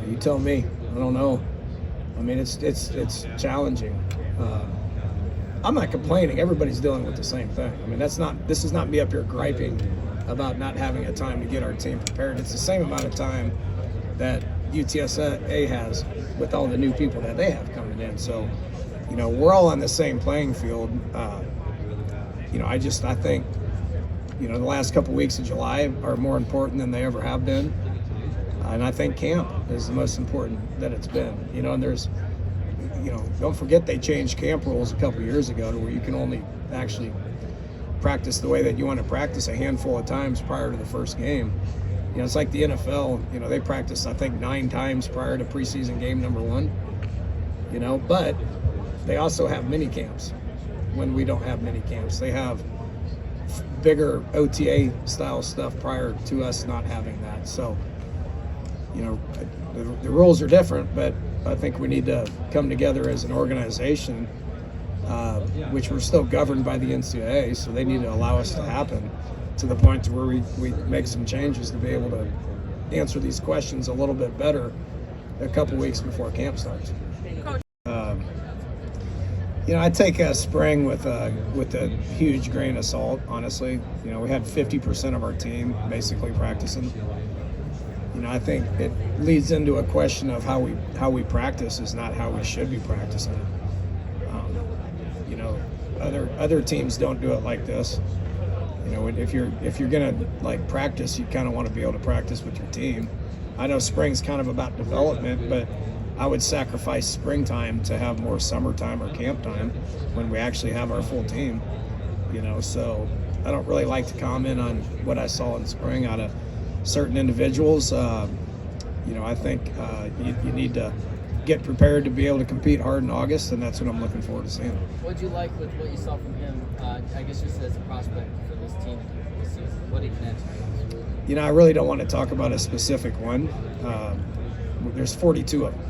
You tell me. I don't know. I mean, it's challenging. I'm not complaining. Everybody's dealing with the same thing. I mean, this is not me up here griping about not having a time to get our team prepared. It's the same amount of time that UTSA has with all the new people that they have coming in. So, we're all on the same playing field. I think, the last couple weeks of July are more important than they ever have been. And I think camp is the most important that it's been. And there's, don't forget they changed camp rules a couple years ago to where you can only actually practice the way that you want to practice a handful of times prior to the first game. It's like the NFL, they practice, I think, 9 times prior to preseason game number 1, but they also have mini camps when we don't have mini camps. They have bigger OTA style stuff prior to us not having that. So, the rules are different, but I think we need to come together as an organization, which we're still governed by the NCAA, so they need to allow us to happen to the point to where we make some changes to be able to answer these questions a little bit better a couple weeks before camp starts. I take spring with a huge grain of salt, honestly. We had 50% of our team basically practicing. I think it leads into a question of how we practice is not how we should be practicing. Other teams don't do it like this. If you're gonna practice, you kind of want to be able to practice with your team. I know spring's kind of about development, but I would sacrifice springtime to have more summertime or camp time when we actually have our full team. So I don't really like to comment on what I saw in spring out of certain individuals. I think you need to get prepared to be able to compete hard in August, and that's what I'm looking forward to seeing. What'd you like with what you saw from him? I guess just as a prospect for this team this season, what he can add? I really don't want to talk about a specific one. There's 42 of them.